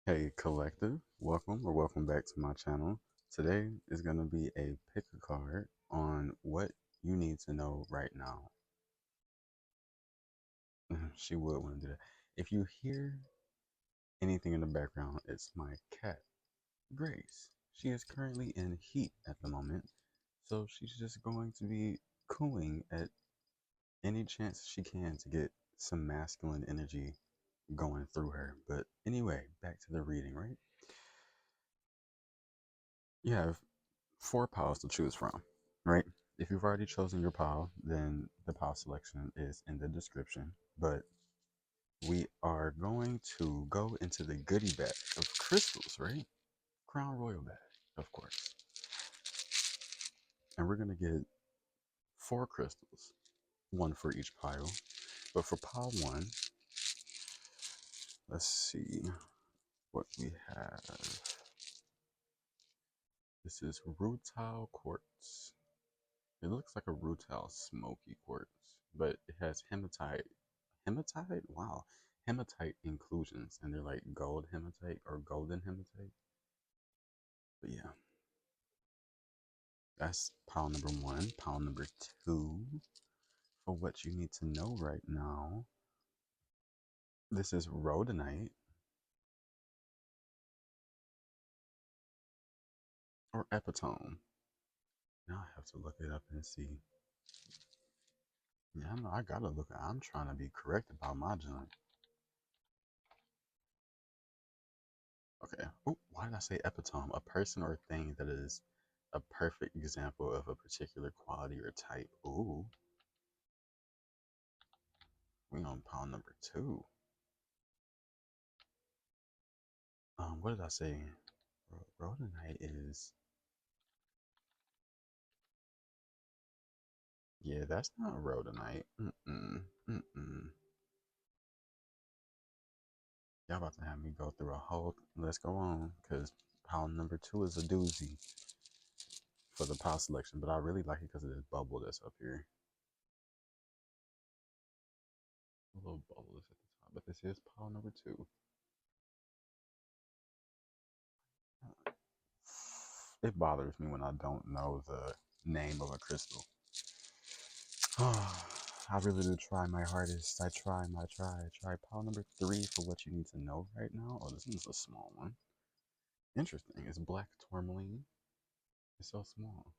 Hey collective, welcome back to my channel. Today is going to be a pick a card on what you need to know right now. She would want to do that. If you hear anything in the background, it's my cat, Grace. She is currently in heat at the moment, so she's just going to be cooing at any chance she can to get some masculine energy going through her. But anyway, back to the reading, right? You have four piles to choose from, right? If you've already chosen your pile, then the pile selection is in the description. But we are going to go into the goodie bag of crystals, right? Crown Royal bag, of course. And we're going to get four crystals, one for each pile. But for pile one, let's see what we have. This is Rutile Quartz. It looks like a Rutile Smoky Quartz, but it has hematite. Hematite? Wow. Hematite inclusions, and they're like gold hematite or golden hematite. But yeah, that's pile number one. Pile number two, for what you need to know right now. This is rhodonite or epitome. Now I have to look it up and see. Yeah, I know I gotta look. I'm trying to be correct about my junk. Okay. Oh, why did I say epitome? A person or thing that is a perfect example of a particular quality or type. Ooh, we on pile number two. What did I say? Rhodonite is, yeah, that's not rhodonite. Mm-mm. Y'all about to have me go through a whole, let's go on, because pile number two is a doozy for the pile selection, but I really like it because of this bubble that's up here. A little bubble that's at the top, but this is pile number two. It bothers me when I don't know the name of a crystal. I really do try my hardest. I try. Pile number three for what you need to know right now. Oh, this one's a small one. Interesting. It's black tourmaline. It's so small,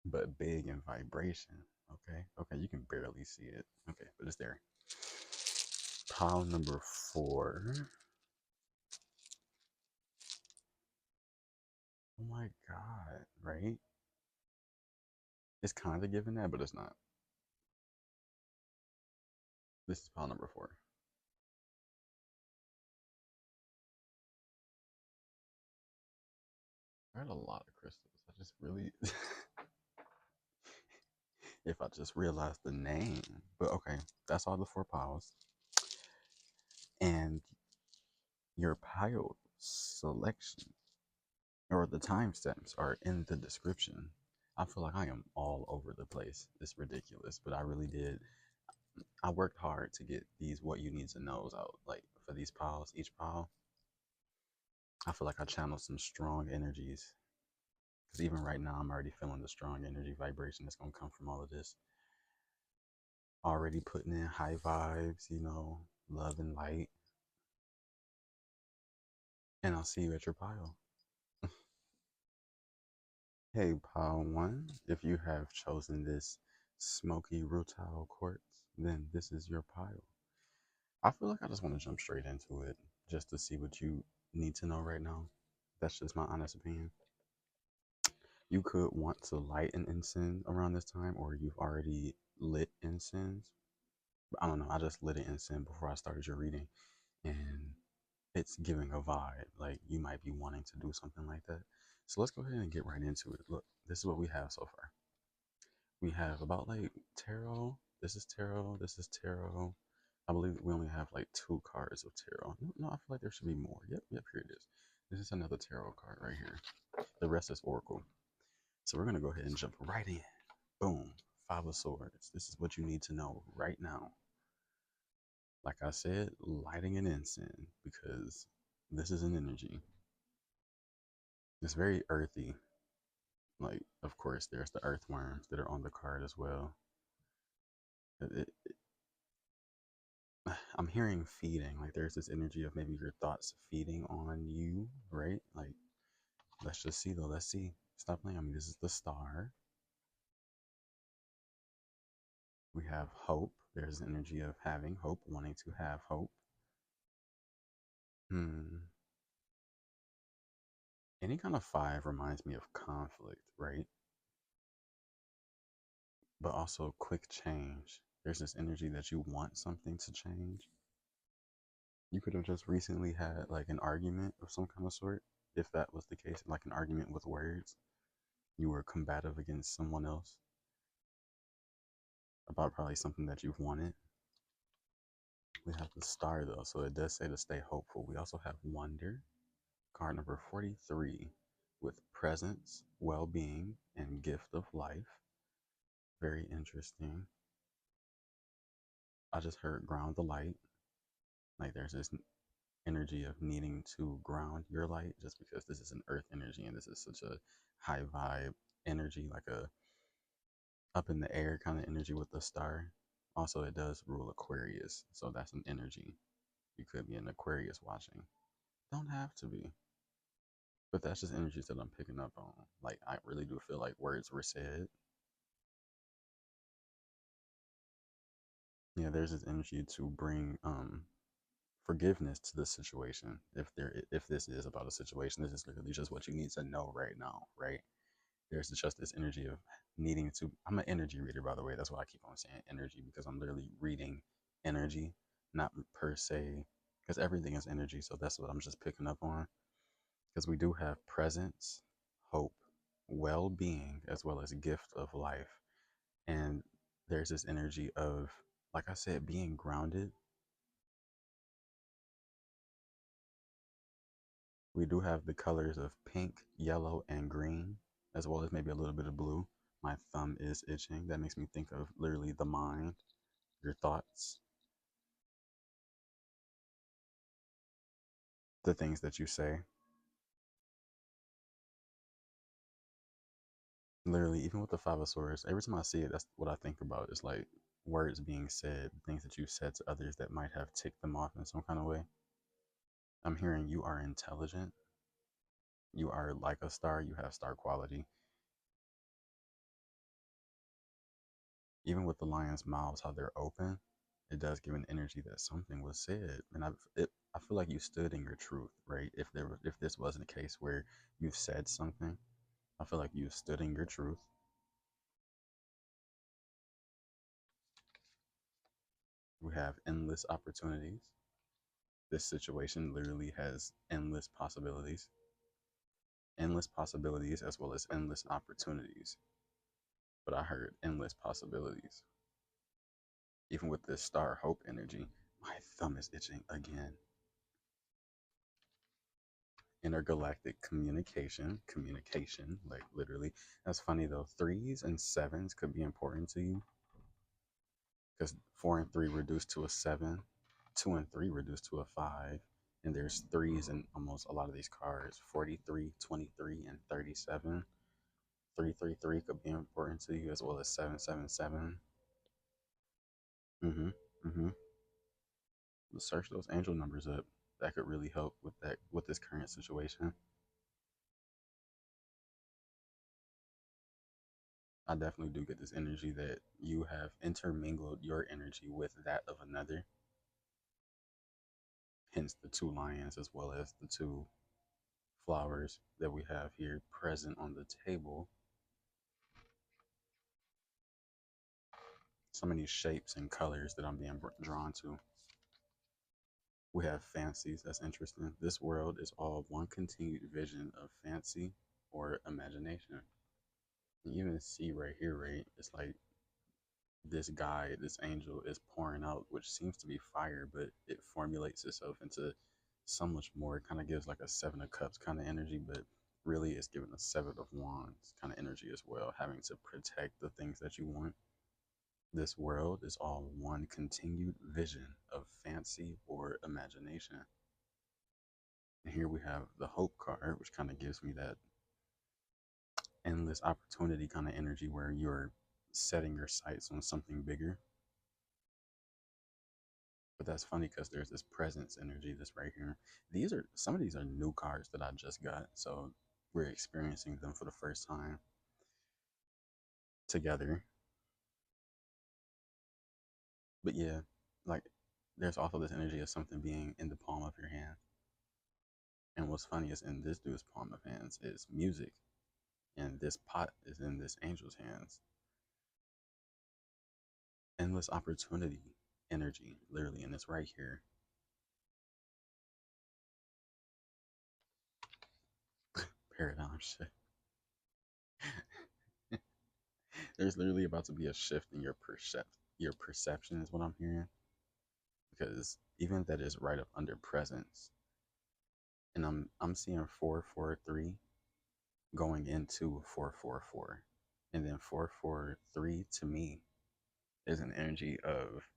but big in vibration. Okay, you can barely see it. Okay, but it's there. Pile number four. Oh my god, right? It's kind of giving that, but it's not. This is pile number four. I had a lot of crystals. I just really, if I just realized the name. But okay, that's all the four piles. And your pile selection or the timestamps are in the description. I feel like I am all over the place. It's ridiculous, but I really did. I worked hard to get these what you need to knows out. Like for these piles, each pile, I feel like I channeled some strong energies. Because even right now, I'm already feeling the strong energy vibration that's gonna come from all of this. Already putting in high vibes, love and light. And I'll see you at your pile. Hey, pile one, if you have chosen this smoky rutile quartz, then this is your pile. I feel like I just want to jump straight into it just to see what you need to know right now. That's just my honest opinion. You could want to light an incense around this time, or you've already lit incense. I don't know. I just lit an incense before I started your reading, and it's giving a vibe. Like you might be wanting to do something like that. So let's go ahead and get right into it. Look, this is what we have so far. We have about like tarot. This is tarot. This is tarot. I believe we only have like two cards of tarot. No, I feel like there should be more. Yep, here it is. This is another tarot card right here. The rest is oracle. So we're gonna go ahead and jump right in. Boom. Five of Swords. This is what you need to know right now. Like I said, lighting an incense because this is an energy. It's very earthy. Like, of course, there's the earthworms that are on the card as well. It, I'm hearing feeding. Like, there's this energy of maybe your thoughts feeding on you, right? Like, let's just see though. Let's see. Stop playing on me. This is the star. We have hope. There's an energy of having hope, wanting to have hope. Hmm. Any kind of five reminds me of conflict, right? But also quick change. There's this energy that you want something to change. You could have just recently had like an argument of some kind of sort, if that was the case, like an argument with words. You were combative against someone else about probably something that you've wanted. We have the star though, so it does say to stay hopeful. We also have wonder, card number 43, with presence, well being, and gift of life. Very interesting. I just heard ground the light. Like there's this energy of needing to ground your light just because this is an earth energy and this is such a high vibe energy, like a up in the air kind of energy with the star. Also, it does rule Aquarius, so that's an energy. You could be an Aquarius watching. Don't have to be, but that's just energies that I'm picking up on. Like I really do feel like words were said. Yeah, there's this energy to bring forgiveness to the situation. If this is about a situation, this is literally just what you need to know right now, right? There's just this energy of needing to. I'm an energy reader, by the way. That's why I keep on saying energy because I'm literally reading energy, not per se, because everything is energy. So that's what I'm just picking up on. Because we do have presence, hope, well being, as well as gift of life. And there's this energy of, like I said, being grounded. We do have the colors of pink, yellow, and green, as well as maybe a little bit of blue. My thumb is itching. That makes me think of literally the mind, your thoughts, the things that you say. Literally, even with the Five of Swords, every time I see it, that's what I think about. It's like words being said, things that you said to others that might have ticked them off in some kind of way. I'm hearing you are intelligent. You are like a star. You have star quality. Even with the lion's mouths, how they're open, it does give an energy that something was said. And I feel like you stood in your truth, right? If this wasn't a case where you've said something, I feel like you stood in your truth. We have endless opportunities. This situation literally has endless possibilities as well as endless opportunities. But I heard endless possibilities. Even with this star hope energy, my thumb is itching again. Intergalactic communication, like literally. That's funny though. Threes and sevens could be important to you because 4 and 3 reduced to a 7, 2 and 3 reduced to a 5, and there's threes in almost a lot of these cards 43, 23, and 37. 333 could be important to you as well as 777. Mm-hmm. Mm-hmm. Search those angel numbers up. That could really help with this current situation. I definitely do get this energy that you have intermingled your energy with that of another. Hence the two lions as well as the two flowers that we have here present on the table. So many shapes and colors that I'm being drawn to. We have fancies. That's interesting. This world is all one continued vision of fancy or imagination. You even see right here, right? It's like this guy, this angel is pouring out, which seems to be fire, but it formulates itself into so much more. It kind of gives like a Seven of Cups kind of energy, but really it's giving a Seven of Wands kind of energy as well, having to protect the things that you want. This world is all one continued vision of fancy or imagination. And here we have the hope card, which kind of gives me that endless opportunity kind of energy where you're setting your sights on something bigger. But that's funny because there's this presence energy that's right here. These are some of these are new cards that I just got, so we're experiencing them for the first time together. But yeah, like there's also this energy of something being in the palm of your hand. And what's funny is in this dude's palm of hands is music, and this pot is in this angel's hands. Endless opportunity energy, literally, and it's right here. Paradigm shift. There's literally about to be a shift in your perception is what I'm hearing. Because even that is right up under presence. And I'm seeing 443 going into 444. And then 443 to me is an energy of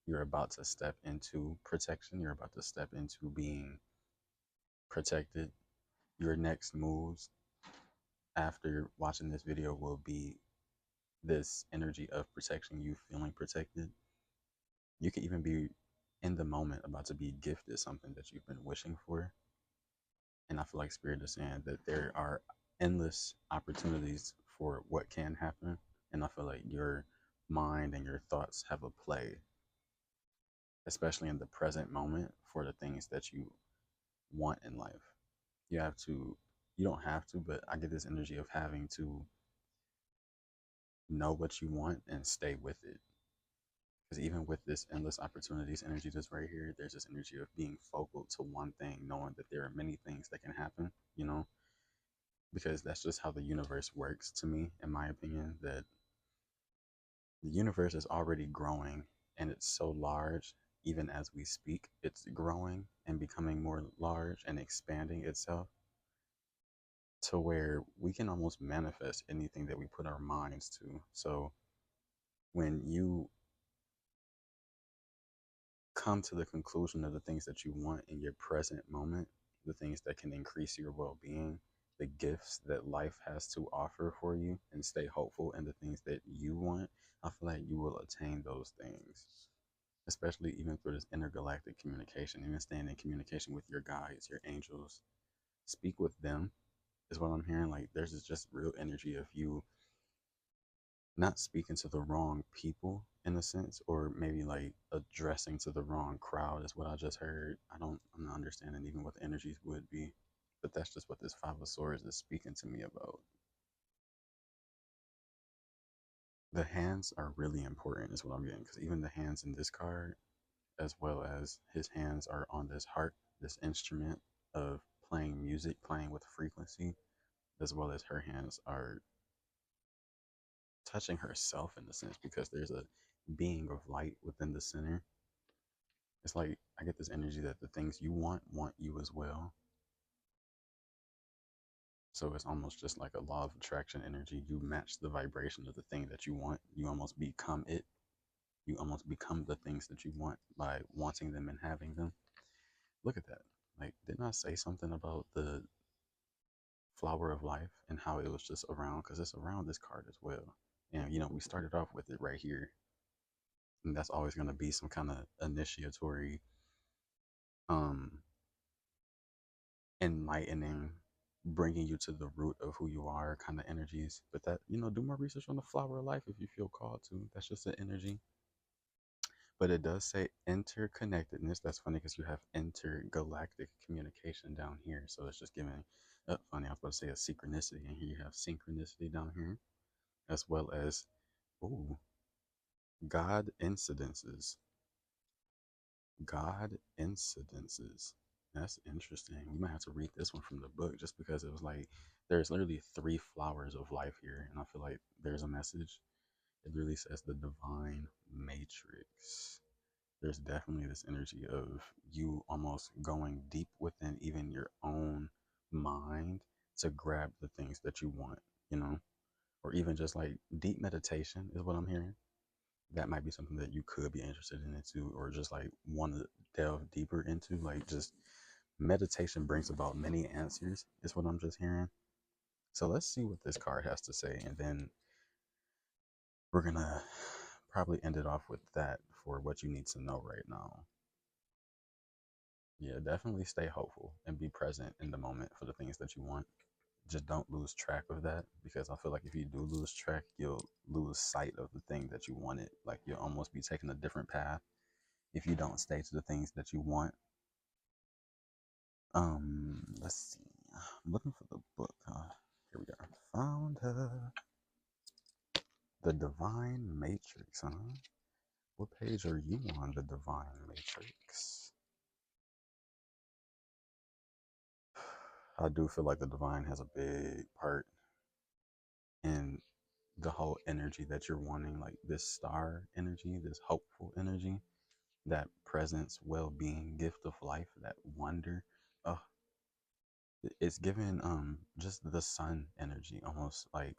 you're about to step into protection, you're about to step into being protected. Your next moves after watching this video will be this energy of protection, you feeling protected. You could even be in the moment about to be gifted something that you've been wishing for. And I feel like Spirit is saying that there are endless opportunities for what can happen. And I feel like your mind and your thoughts have a play, especially in the present moment, for the things that you want in life. You have to, you don't have to, but I get this energy of having to know what you want and stay with it. Because even with this endless opportunities energy that's right here, there's this energy of being focal to one thing, knowing that there are many things that can happen, you know, because that's just how the universe works to me, in my opinion, that the universe is already growing and it's so large. Even as we speak, it's growing and becoming more large and expanding itself to where we can almost manifest anything that we put our minds to. So when you come to the conclusion of the things that you want in your present moment, the things that can increase your well being, the gifts that life has to offer for you, and stay hopeful in the things that you want, I feel like you will attain those things. Especially even through this intergalactic communication, even staying in communication with your guides, your angels. Speak with them, is what I'm hearing. Like, there's this just real energy of you not speaking to the wrong people in a sense, or maybe like addressing to the wrong crowd is what I just heard. I'm not understanding even what the energies would be, but that's just what this Five of Swords is speaking to me about. The hands are really important, is what I'm getting, because even the hands in this card, as well as his hands, are on this harp, this instrument of playing music, playing with frequency, as well as her hands are touching herself in a sense because there's a being of light within the center. It's like I get this energy that the things you want you as well. So it's almost just like a law of attraction energy. You match the vibration of the thing that you want. You almost become it. You almost become the things that you want by wanting them and having them. Look at that. Like, didn't I say something about the flower of life and how it was just around? Because it's around this card as well. And, you know, we started off with it right here. And that's always going to be some kind of initiatory um enlightening, bringing you to the root of who you are kind of energies. But that, you know, do more research on the flower of life if you feel called to. That's just an energy. But it does say interconnectedness. That's funny because you have intergalactic communication down here. So it's just giving, funny, I was about to say a synchronicity. And here you have synchronicity down here, as well as, ooh, God incidences. God incidences. That's interesting. You might have to read this one from the book just because it was like there's literally three flowers of life here, and I feel like there's a message. It really says the divine matrix. There's definitely this energy of you almost going deep within even your own mind to grab the things that you want, you know, or even just like deep meditation is what I'm hearing. that might be something that you could be interested in into, or just like want to delve deeper into. Like, just meditation brings about many answers, is what I'm just hearing. So let's see what this card has to say, and then we're gonna probably end it off with that for what you need to know right now. Yeah, definitely stay hopeful and be present in the moment for the things that you want. Just don't lose track of that, because I feel like if you do lose track, you'll lose sight of the thing that you wanted. Like, you'll almost be taking a different path if you don't stay to the things that you want. Let's see. I'm looking for the book. Here we go. Found the Divine Matrix, huh? What page are you on, the Divine Matrix? I do feel like the divine has a big part in the whole energy that you're wanting, like this star energy, this hopeful energy, that presence, well-being, gift of life, that wonder. Uh, it's given just the sun energy, almost like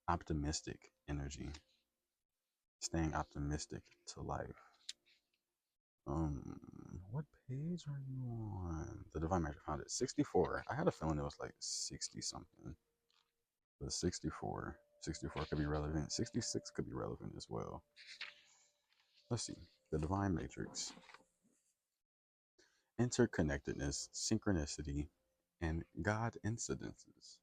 optimistic energy, staying optimistic to life. What page are you on? The Divine Matrix, found it 64. I had a feeling it was like 60 something. The 64. 64 could be relevant. 66 could be relevant as well. Let's see. The Divine Matrix. Interconnectedness, synchronicity, and God incidences.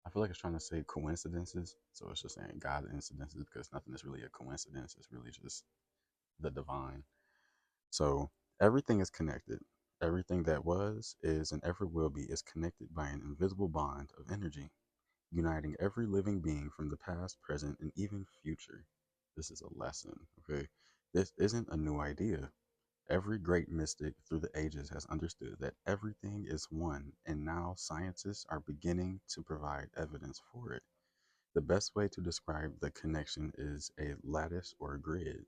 I feel like it's trying to say coincidences. So it's just saying God incidences, because nothing is really a coincidence. It's really just the divine. So everything is connected. Everything that was, is, and ever will be is connected by an invisible bond of energy, uniting every living being from the past, present, and even future. This is a lesson, okay? This isn't a new idea. Every great mystic through the ages has understood that everything is one, and now scientists are beginning to provide evidence for it. The best way to describe the connection is a lattice or grid,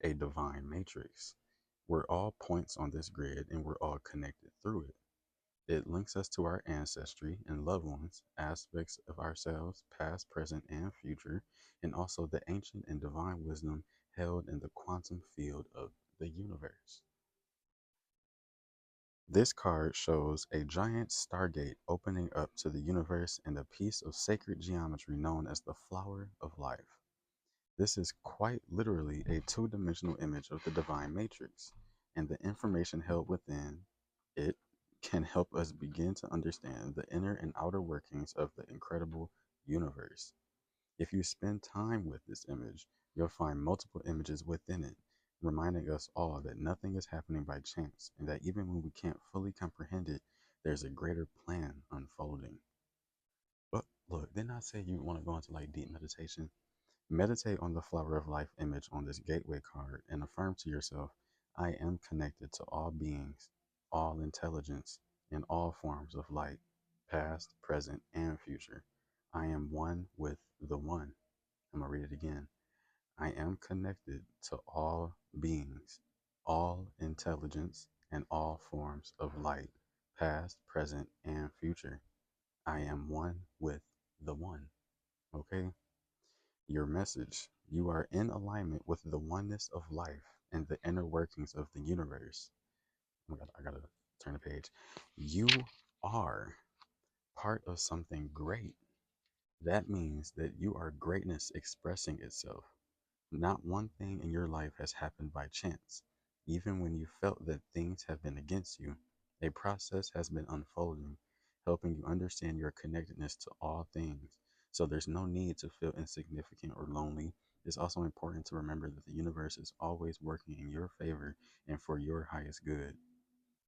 a divine matrix. We're all points on this grid, and we're all connected through it. It links us to our ancestry and loved ones, aspects of ourselves, past, present, and future, and also the ancient and divine wisdom held in the quantum field of the universe. This card shows a giant stargate opening up to the universe and a piece of sacred geometry known as the flower of life. This is quite literally a two-dimensional image of the divine matrix, and the information held within it can help us begin to understand the inner and outer workings of the incredible universe. If you spend time with this image, you'll find multiple images within it, reminding us all that nothing is happening by chance, and that even when we can't fully comprehend it, there's a greater plan unfolding. But look, didn't I say you want to go into like deep meditation? Meditate on the flower of life image on this gateway card and affirm to yourself, I am connected to all beings, all intelligence, and all forms of light, past, present, and future. I am one with the one. I'm going to read it again. I am connected to all beings, all intelligence, and all forms of light, past, present, and future. I am one with the one. Okay? Your message. You are in alignment with the oneness of life and the inner workings of the universe. Oh my God, I gotta turn the page. You are part of something great. That means that you are greatness expressing itself. Not one thing in your life has happened by chance. Even when you felt that things have been against you, a process has been unfolding, helping you understand your connectedness to all things. So there's no need to feel insignificant or lonely. It's also important to remember that the universe is always working in your favor and for your highest good.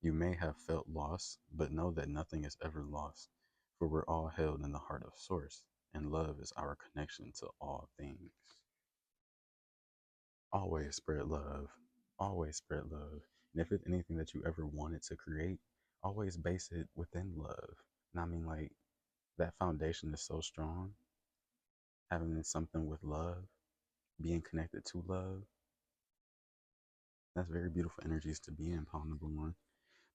You may have felt lost, but know that nothing is ever lost, for we're all held in the heart of Source, and love is our connection to all things. Always spread love. Always spread love. And if it's anything that you ever wanted to create, always base it within love. And I mean, like, that foundation is so strong. Having something with love, being connected to love, that's very beautiful energies to be in, Paul number one.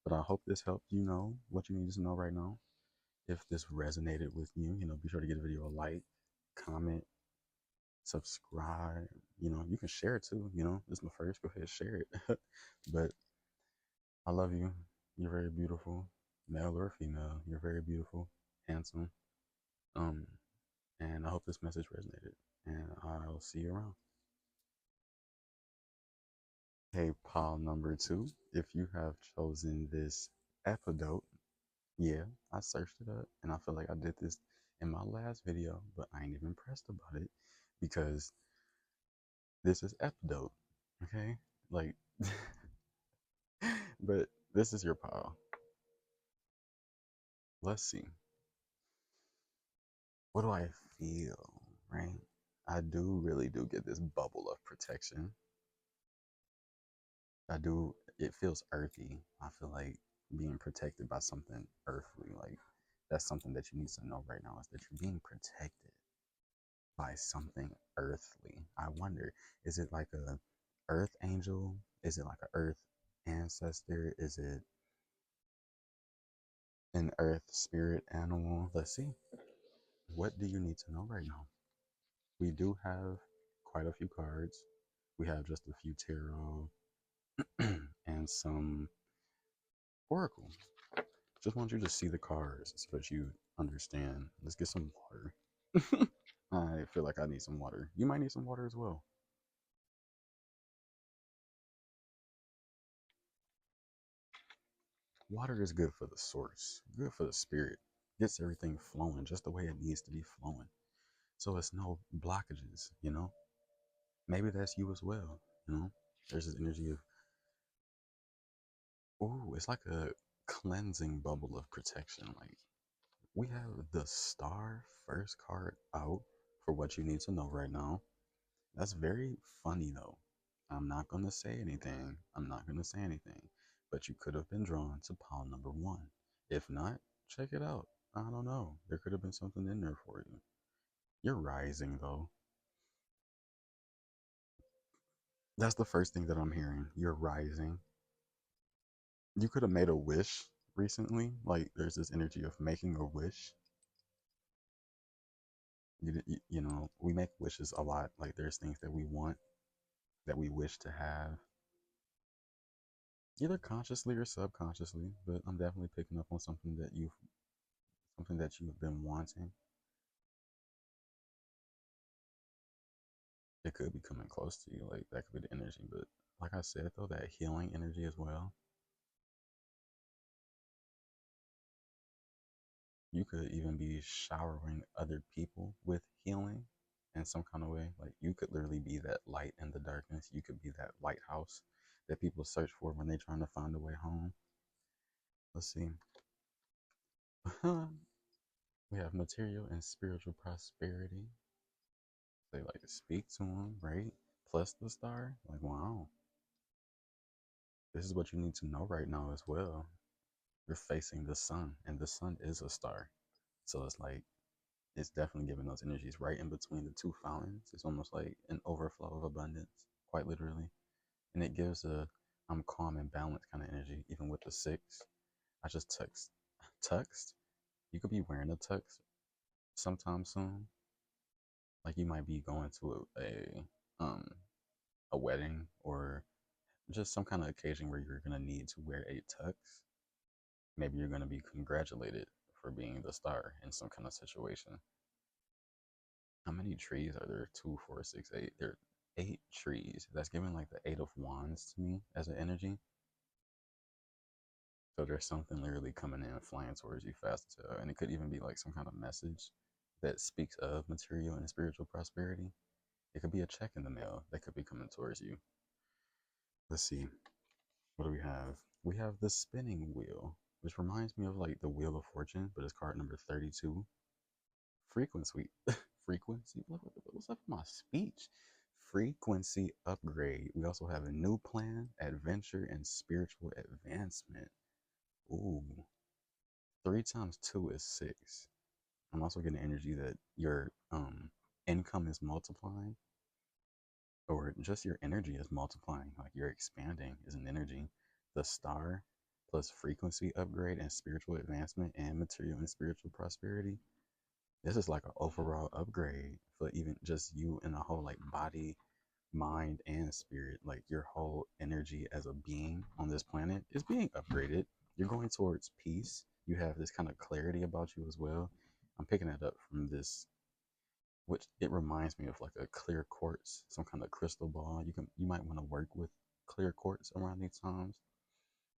But I hope this helped you know what you need to know right now. If this resonated with you, be sure to give the video a like, comment, subscribe. You can share it too. It's my first. Go ahead, share it. But I love you. You're very beautiful, male or female. You're very beautiful, handsome. Um, and I hope this message resonated. And I'll see you around. Hey, pile number two, if you have chosen this epidote, yeah, I searched it up and I feel like I did this in my last video, but I ain't even pressed about it because this is epidote, okay? Like, but this is your pile. Let's see. What do I feel, right? I do really do get this bubble of protection. I do, it feels earthy. I feel like being protected by something earthly. Like, that's something that you need to know right now is that you're being protected by something earthly. I wonder, is it like a earth angel? Is it like a earth ancestor? Is it an earth spirit animal? Let's see. What do you need to know right now? We do have quite a few cards. We have just a few tarot and some oracle. Just want you to see the cards so that you understand. Let's get some water. I feel like I need some water. You might need some water as well. Water is good for the source, good for the spirit. Gets everything flowing just the way it needs to be flowing. So it's no blockages. Maybe that's you as well. There's this energy of, oh, it's like a cleansing bubble of protection. Like, we have the star first card out for what you need to know right now. That's very funny though. I'm not going to say anything. I'm not going to say anything. But you could have been drawn to pile number one. If not, check it out. I don't know. There could have been something in there for you. You're rising though. That's the first thing that I'm hearing. You're rising. You could have made a wish recently. Like, there's this energy of making a wish. We make wishes a lot. Like, there's things that we want, that we wish to have, either consciously or subconsciously. But I'm definitely picking up on something that you've been wanting. It could be coming close to you. Like, that could be the energy. But like I said though, that healing energy as well. You could even be showering other people with healing in some kind of way. Like, you could literally be that light in the darkness. You could be that lighthouse that people search for when they're trying to find a way home. Let's see. We have material and spiritual prosperity. They like to speak to them, right? Plus the star. Like, wow. This is what you need to know right now as well. You're facing the sun, and the sun is a star. So it's like, it's definitely giving those energies right in between the two fountains. It's almost like an overflow of abundance, quite literally. And it gives a I'm calm and balanced kind of energy, even with the six. I just tuxed. You could be wearing a tux sometime soon. Like, you might be going to a wedding or just some kind of occasion where you're gonna need to wear a tux. Maybe you're gonna be congratulated for being the star in some kind of situation. How many trees are there? Two, four, six, eight. There are 8 trees. That's giving like the 8 of Wands to me as an energy. So there's something literally coming in, flying towards you fast as hell. And it could even be like some kind of message that speaks of material and spiritual prosperity. It could be a check in the mail that could be coming towards you. Let's see. What do we have? We have the spinning wheel, which reminds me of like the Wheel of Fortune, but it's card number 32. Frequency. Frequency? What's up with my speech? Frequency upgrade. We also have a new plan, adventure, and spiritual advancement. Ooh. 3 times 2 is 6. I'm also getting energy that your income is multiplying, or just your energy is multiplying. Like, you're expanding is an energy. The star plus frequency upgrade and spiritual advancement and material and spiritual prosperity. This is like an overall upgrade for even just you and the whole like body, mind, and spirit. Like your whole energy as a being on this planet is being upgraded. You're going towards peace. You have this kind of clarity about you as well. I'm picking it up from this, which it reminds me of like a clear quartz, some kind of crystal ball. You might want to work with clear quartz around these times.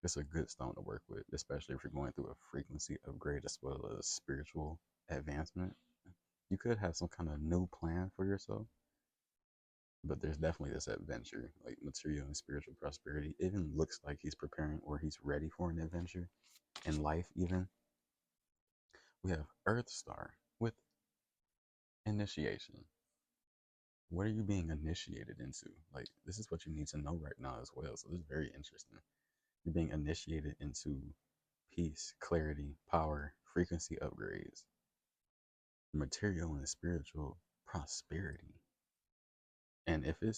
It's a good stone to work with, especially if you're going through a frequency upgrade as well as spiritual advancement. You could have some kind of new plan for yourself, but there's definitely this adventure, like material and spiritual prosperity. It even looks like he's preparing or he's ready for an adventure in life, even. We have Earth Star with initiation. What are you being initiated into? Like, this is what you need to know right now as well. So, this is very interesting. You're being initiated into peace, clarity, power, frequency upgrades, material and spiritual prosperity. And if it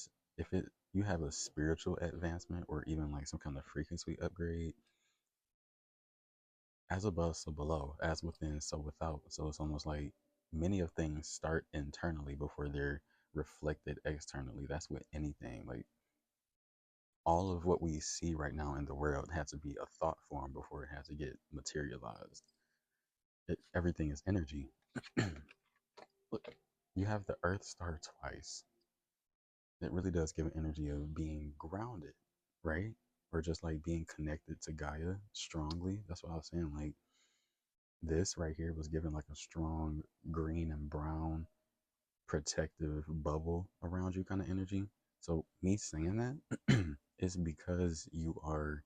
you have a spiritual advancement or even like some kind of frequency upgrade, as above so below, as within so without. So it's almost like many of things start internally before they're reflected externally. That's with anything. Like all of what we see right now in the world had to be a thought form before it had to get materialized. Everything is energy. Look, you have the Earth star twice. It really does give an energy of being grounded, right? Or just like being connected to Gaia strongly. That's what I was saying. Like this right here was given like a strong green and brown protective bubble around you kind of energy. So me saying that is because you are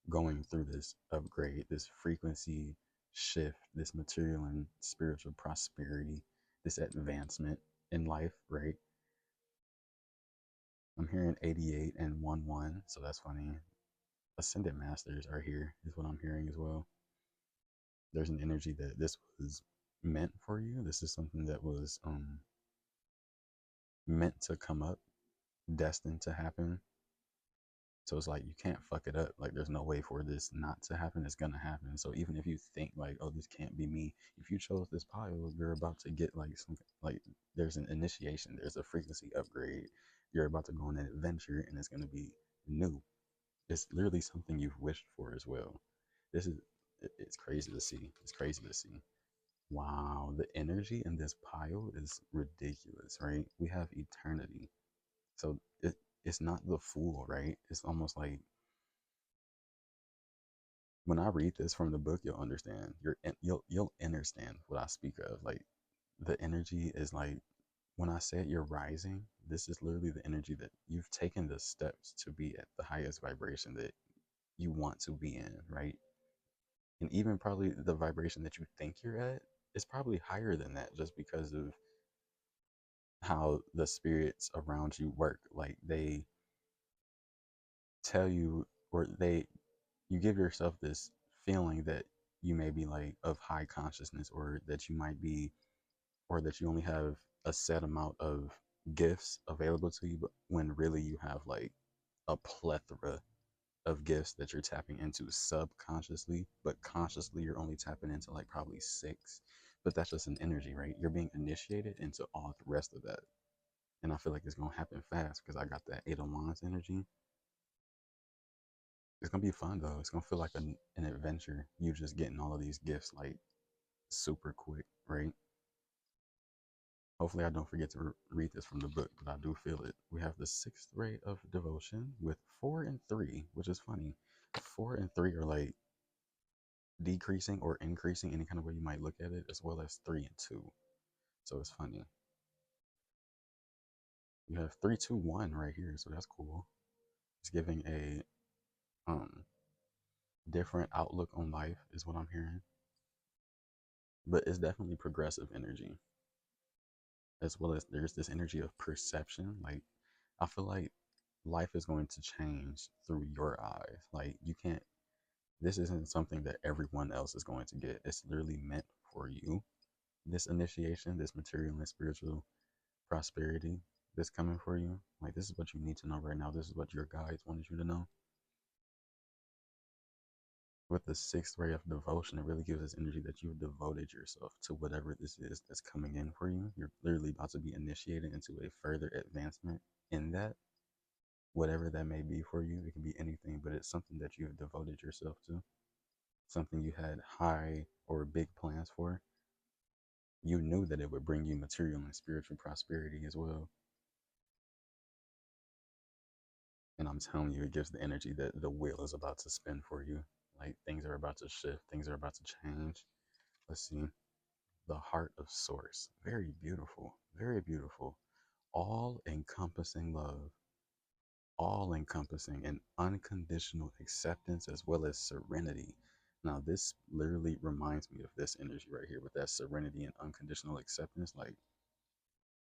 going through this upgrade, this frequency shift, this material and spiritual prosperity, this advancement in life, right? I'm hearing 88 and 1 1, so that's funny. Ascended Masters are here, is what I'm hearing as well. There's an energy that this was meant for you. This is something that was meant to come up, destined to happen. So it's like you can't fuck it up. Like there's no way for this not to happen. It's gonna happen. So even if you think like, oh, this can't be me, if you chose this pile, you're about to get like some like there's an initiation, there's a frequency upgrade. You're about to go on an adventure and it's gonna be new. It's literally something you've wished for as well. This is it's crazy to see. It's crazy to see. Wow, the energy in this pile is ridiculous, right? We have eternity. So it's not the fool, right? It's almost like when I read this from the book, you'll understand. You'll understand what I speak of. Like the energy is like when I said you're rising, this is literally the energy that you've taken the steps to be at the highest vibration that you want to be in, right? And even probably the vibration that you think you're at is probably higher than that just because of how the spirits around you work. Like they tell you or they you give yourself this feeling that you may be like of high consciousness or that you might be or that you only have a set amount of gifts available to you, but when really you have like a plethora of gifts that you're tapping into subconsciously, but consciously you're only tapping into like probably six. But that's just an energy, right? You're being initiated into all the rest of that. And I feel like it's gonna happen fast because I got that Eight of Wands energy. It's gonna be fun though. It's gonna feel like an adventure. You just getting all of these gifts like super quick, right? Hopefully, I don't forget to read this from the book, but I do feel it. We have the sixth ray of devotion with 4 and 3, which is funny. 4 and 3 are like decreasing or increasing, any kind of way you might look at it, as well as 3 and 2. So it's funny. You have 3 2 1 right here, so that's cool. It's giving a different outlook on life, is what I'm hearing. But it's definitely progressive energy, as well as there's this energy of perception. Like I feel like life is going to change through your eyes. Like you can't. This isn't something that everyone else is going to get. It's literally meant for you. This initiation, this material and spiritual prosperity that's coming for you. Like this is what you need to know right now. This is what your guides wanted you to know. with the sixth ray of devotion, it really gives us energy that you've devoted yourself to whatever this is that's coming in for you. You're literally about to be initiated into a further advancement in that, whatever that may be for you. It can be anything, but it's something that you have devoted yourself to, something you had high or big plans for. You knew that it would bring you material and spiritual prosperity as well. And I'm telling you, it gives the energy that the wheel is about to spin for you. Like things are about to shift, things are about to change. Let's see. The heart of source. Very beautiful, very beautiful. All encompassing love, all encompassing and unconditional acceptance as well as serenity. Now, this literally reminds me of this energy right here with that serenity and unconditional acceptance. Like,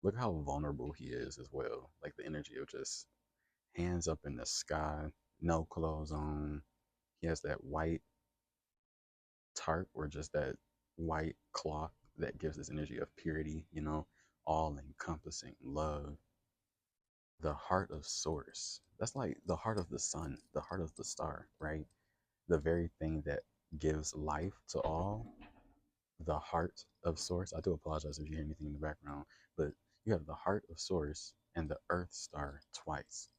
look how vulnerable he is as well. Like, the energy of just hands up in the sky, no clothes on. He has that white tarp or just that white cloth that gives this energy of purity, all encompassing love. The heart of source. That's like the heart of the sun, the heart of the star, right? The very thing that gives life to all. The heart of source. I do apologize if you hear anything in the background, but you have the heart of source and the earth star twice.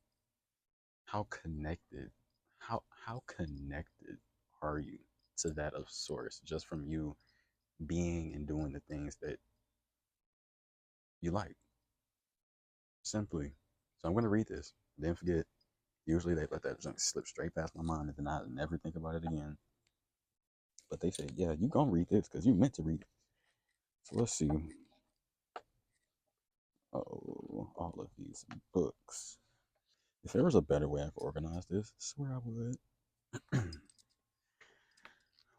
How connected, how connected are you to that of source just from you being and doing the things that you like? Simply. So I'm gonna read this. Didn't forget. Usually they let that junk slip straight past my mind and then I never think about it again. But they said, yeah, you gonna read this because you meant to read it. So let's see. Oh, all of these books. If there was a better way I could organize this, I swear I would.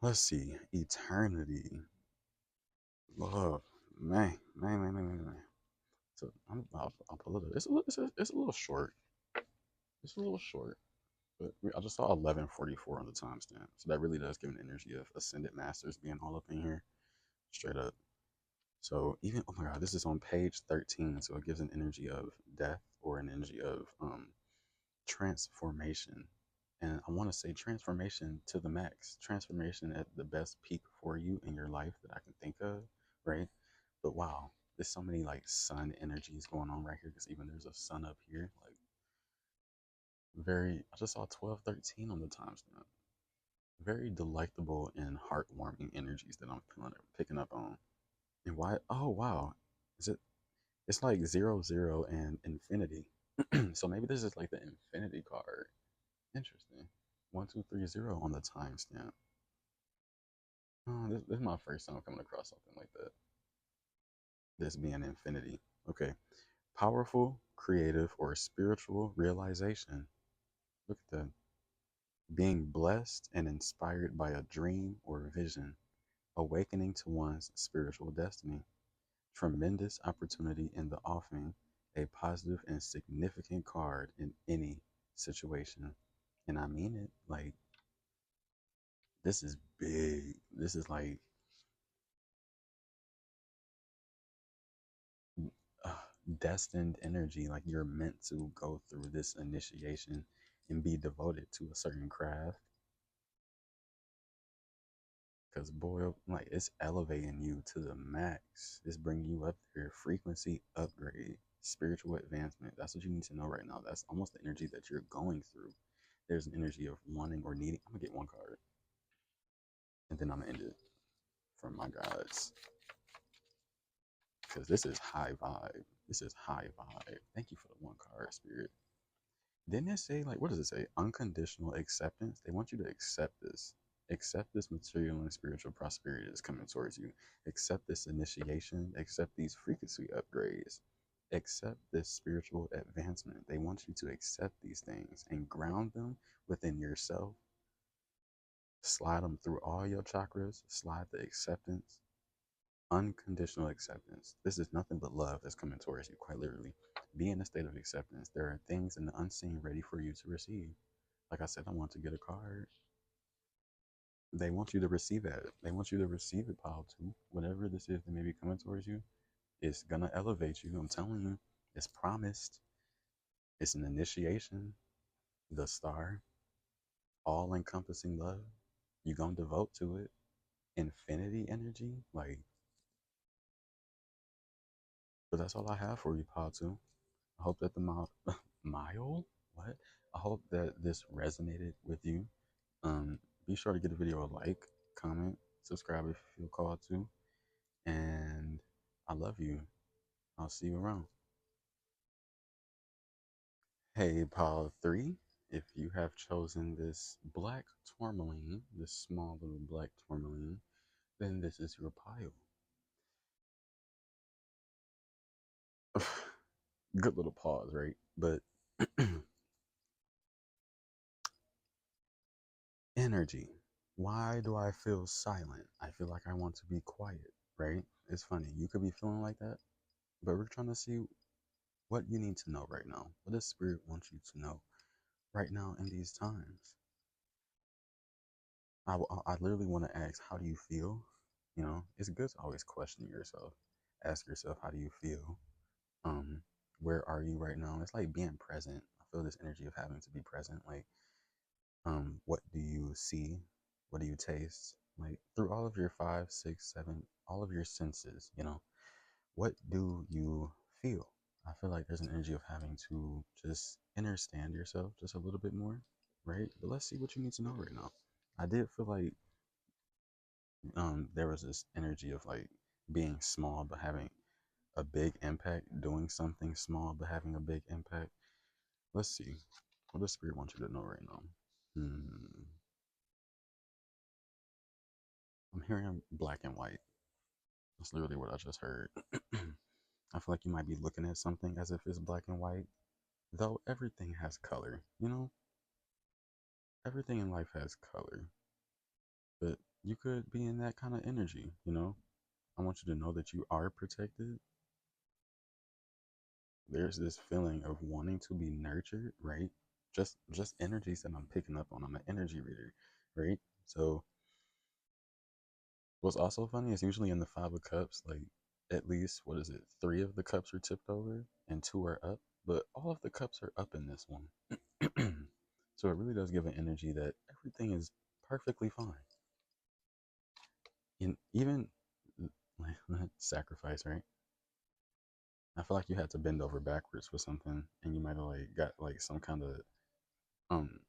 Let's see. Eternity. Love. Man. So I'll pull it up. It's a little short. It's a little short. But I just saw 11:44 on the timestamp. So that really does give an energy of Ascended Masters being all up in here. Straight up. So even, oh my God, this is on page 13. So it gives an energy of death or an energy of transformation. And I want to say transformation to the max, transformation at the best peak for you in your life that I can think of, right? But wow, there's so many like sun energies going on right here because even there's a sun up here. Like I just saw 12:13 on the timestamp. Very delectable and heartwarming energies that I'm picking up on. And why? Oh wow, is it? It's like 00 and infinity. So maybe this is like the infinity card. Interesting. 1230 on the timestamp. Oh, this is my first time coming across something like that. This being infinity. Okay. Powerful, creative, or spiritual realization. Look at that. Being blessed and inspired by a dream or vision, awakening to one's spiritual destiny. Tremendous opportunity in the offing, a positive and significant card in any situation. And I mean it. Like, this is big. This is like uh, destined energy. Like, you're meant to go through this initiation and be devoted to a certain craft. Because, boy, like, it's elevating you to the max. It's bringing you up there. Frequency upgrade, spiritual advancement. That's what you need to know right now. That's almost the energy that you're going through. There's an energy of wanting or needing. I'm going to get one card and then I'm going to end it from my guides. Because this is high vibe. This is high vibe. Thank you for the one card, Spirit. Didn't it say, like, what does it say? Unconditional acceptance. They want you to accept this. Accept this material and spiritual prosperity that's coming towards you. Accept this initiation. Accept these frequency upgrades. Accept this spiritual advancement. They want you to accept these things and ground them within yourself. Slide them through all your chakras. Slide the acceptance. Unconditional acceptance. This is nothing but love that's coming towards you, quite literally. Be in a state of acceptance. There are things in the unseen ready for you to receive. Like I said, I want to get a card. They want you to receive that. They want you to receive it, pile too. Whatever this is that may be coming towards you, it's gonna elevate you. I'm telling you, it's promised. It's an initiation. The star, all encompassing love. You gonna devote to it infinity energy, like. But that's all I have for you, Paul. Too. I hope that the mile what? I hope that this resonated with you. Um, be sure to give the video a like, comment, subscribe if you feel called to, and I love you. I'll see you around. Hey, Paul 3, if you have chosen this black tourmaline, this small little black tourmaline, then this is your pile. Good little pause, right? But energy. Why do I feel silent? I feel like I want to be quiet, right? It's funny. You could be feeling like that, but we're trying to see what you need to know right now. What does Spirit want you to know right now in these times? I literally want to ask, how do you feel? You know, it's good to always question yourself. Ask yourself, how do you feel? Um, where are you right now? It's like being present. I feel this energy of having to be present. Like, what do you see? What do you taste? Like through all of your five, six, seven, all of your senses, you know, what do you feel? I feel like there's an energy of having to just understand yourself just a little bit more, right? But let's see what you need to know right now. I did feel like there was this energy of like being small but having a big impact, doing something small but having a big impact. Let's see. What does Spirit want you to know right now? Hmm. I'm hearing black and white. That's literally what I just heard. I feel like you might be looking at something as if it's black and white, though everything has color, you know? Everything in life has color, but you could be in that kind of energy, you know? I want you to know that you are protected. There's this feeling of wanting to be nurtured, right? Just energies that I'm picking up on. I'm an energy reader, right? So what's also funny is usually in the Five of Cups, like at least what is it? Three of the cups are tipped over and two are up, but all of the cups are up in this one. So it really does give an energy that everything is perfectly fine. And even sacrifice, right? I feel like you had to bend over backwards for something, and you might have like got like some kind of um.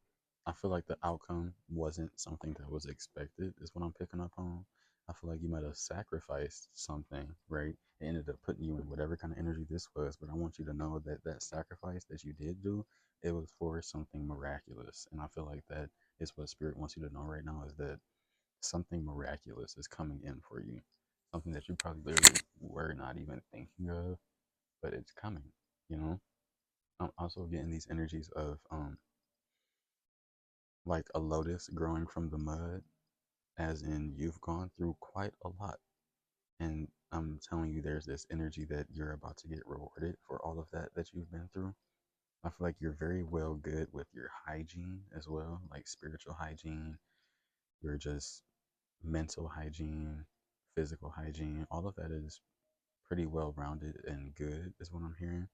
I feel like the outcome wasn't something that was expected. Is what I'm picking up on. I feel like you might have sacrificed something, right? It ended up putting you in whatever kind of energy this was. But I want you to know that that sacrifice that you did do, it was for something miraculous. And I feel like that is what Spirit wants you to know right now is that something miraculous is coming in for you. Something that you probably literally were not even thinking of, but it's coming, you know? I'm also getting these energies of like a lotus growing from the mud, as in you've gone through quite a lot. And I'm telling you, there's this energy that you're about to get rewarded for all of that that you've been through. I feel like you're very well good with your hygiene as well, like spiritual hygiene, your just mental hygiene, physical hygiene. All of that is pretty well rounded and good, is what I'm hearing.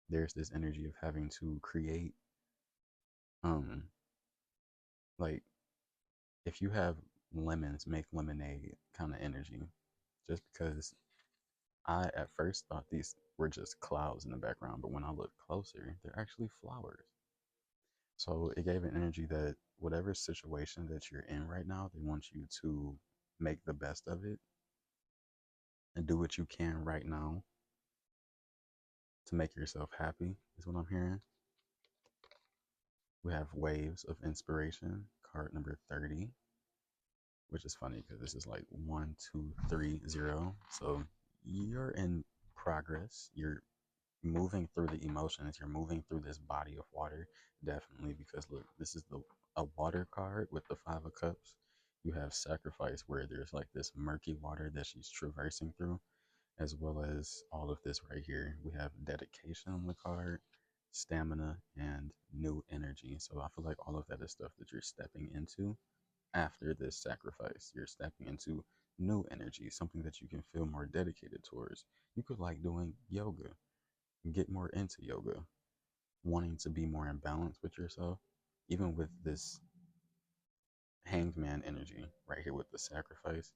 There's this energy of having to create, um, like if you have lemons, make lemonade kind of energy. Just because I at first thought these were just clouds in the background, but when I look closer, they're actually flowers. So it gave an energy that whatever situation that you're in right now, they want you to make the best of it and do what you can right now to make yourself happy, is what I'm hearing. We have Waves of Inspiration, card number 30, which is funny because this is like 1230. So you're in progress. You're moving through the emotions. You're moving through this body of water, definitely. Because look, this is the a water card with the Five of Cups. You have sacrifice, where there's like this murky water that she's traversing through, as well as all of this right here. We have dedication on the card, stamina, and new energy. So I feel like all of that is stuff that you're stepping into after this sacrifice. You're stepping into new energy, something that you can feel more dedicated towards. You could like doing yoga, get more into yoga, wanting to be more in balance with yourself, even with this hanged man energy right here with the sacrifice.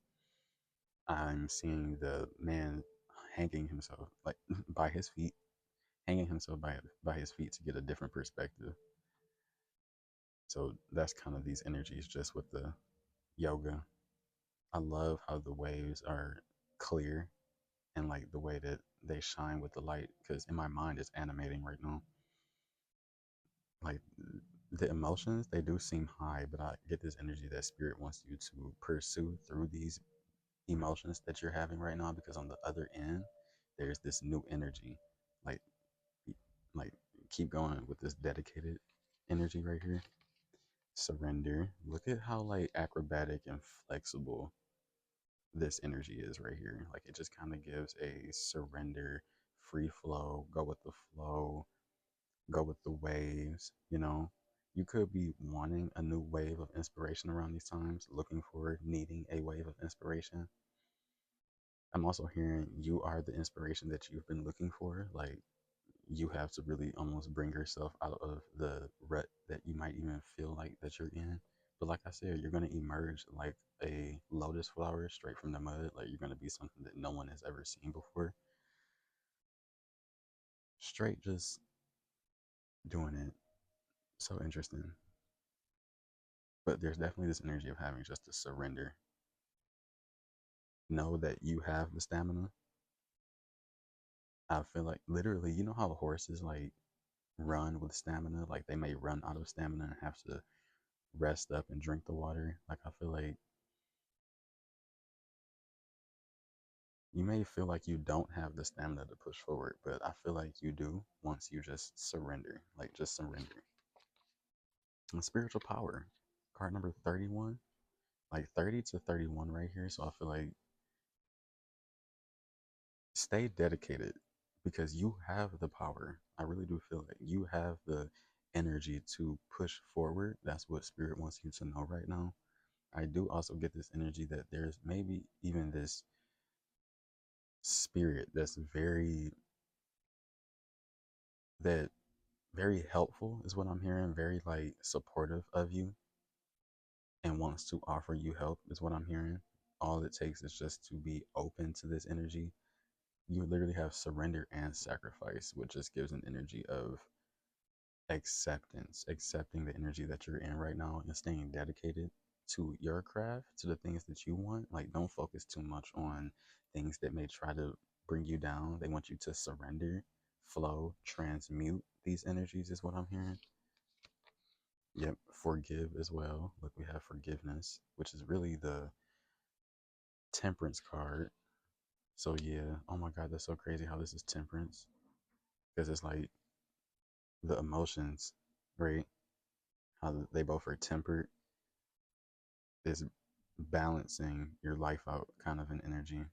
I'm seeing the man hanging himself like by his feet, hanging himself by his feet to get a different perspective. So that's kind of these energies just with the yoga. I love how the waves are clear and like the way that they shine with the light because in my mind it's animating right now. Like the emotions, they do seem high, but I get this energy that spirit wants you to pursue through these emotions that you're having right now because on the other end there's this new energy. Like like keep going with this dedicated energy right here. Surrender. Look at how like acrobatic and flexible this energy is right here. Like it just kind of gives a surrender, free flow, go with the flow, go with the waves, you know. You could be wanting a new wave of inspiration around these times, looking for needing a wave of inspiration. I'm also hearing you are the inspiration that you've been looking for. Like you have to really almost bring yourself out of the rut that you might even feel like that you're in. But like I said, you're going to emerge like a lotus flower straight from the mud. Like you're going to be something that no one has ever seen before. Straight just doing it. So interesting. But there's definitely this energy of having just to surrender. Know that you have the stamina. I feel like literally, you know how horses like run with stamina? Like they may run out of stamina and have to rest up and drink the water. Like I feel like you may feel like you don't have the stamina to push forward, but I feel like you do once you just surrender. Like just surrender. And spiritual power. Card number 31. Like 30 to 31 right here. So I feel like stay dedicated because you have the power. I really do feel like you have the energy to push forward. That's what spirit wants you to know right now. I do also get this energy that there's maybe even this spirit that's that very helpful is what I'm hearing, very like supportive of you and wants to offer you help is what I'm hearing. All it takes is just to be open to this energy. You literally have surrender and sacrifice, which just gives an energy of acceptance, accepting the energy that you're in right now and staying dedicated to your craft, to the things that you want. Like, don't focus too much on things that may try to bring you down. They want you to surrender, flow, transmute these energies, is what I'm hearing. Yep, forgive as well. Look, we have forgiveness, which is really the temperance card. So, yeah, oh my God, that's so crazy how this is temperance because it's like the emotions, right? How they both are tempered is balancing your life out kind of an energy.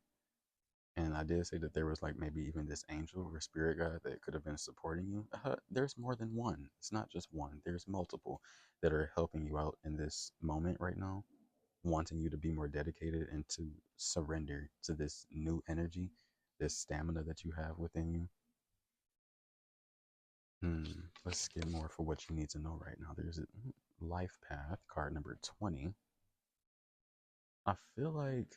And I did say that there was like maybe even this angel or spirit guide that could have been supporting you. There's more than one. It's not just one. There's multiple that are helping you out in this moment right now, wanting you to be more dedicated and to surrender to this new energy, this stamina that you have within you. Hmm. Let's get more for what you need to know right now. There's a life path, card number 20. I feel like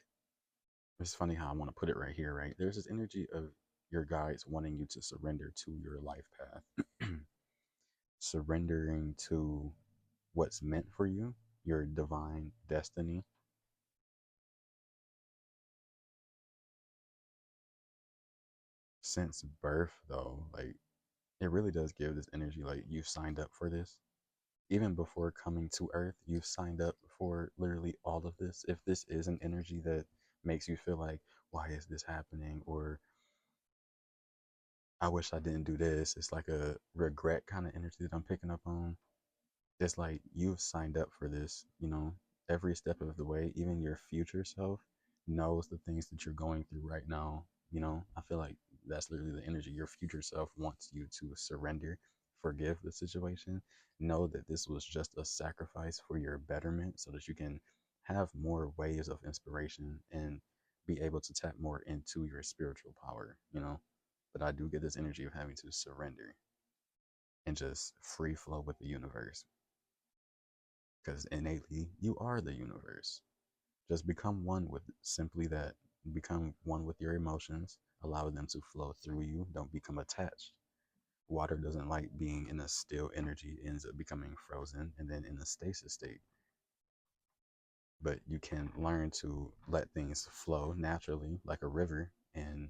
it's funny how I want to put it right here, right? There's this energy of your guides wanting you to surrender to your life path, surrendering to what's meant for you, your divine destiny. Since birth, though, like it really does give this energy like you signed up for this. Even before coming to Earth, you've signed up for literally all of this. If this is an energy that makes you feel like, why is this happening? Or I wish I didn't do this. It's like a regret kind of energy that I'm picking up on. It's like you've signed up for this, you know, every step of the way. Even your future self knows the things that you're going through right now. You know, I feel like that's literally the energy. Your future self wants you to surrender, forgive the situation, know that this was just a sacrifice for your betterment so that you can have more waves of inspiration and be able to tap more into your spiritual power, you know. But I do get this energy of having to surrender and just free flow with the universe. because innately you are the universe. Just become one with simply that. Become one with your emotions, allow them to flow through you, don't become attached. Water doesn't like being in a still energy, it ends up becoming frozen and then in a stasis state. But you can learn to let things flow naturally like a river and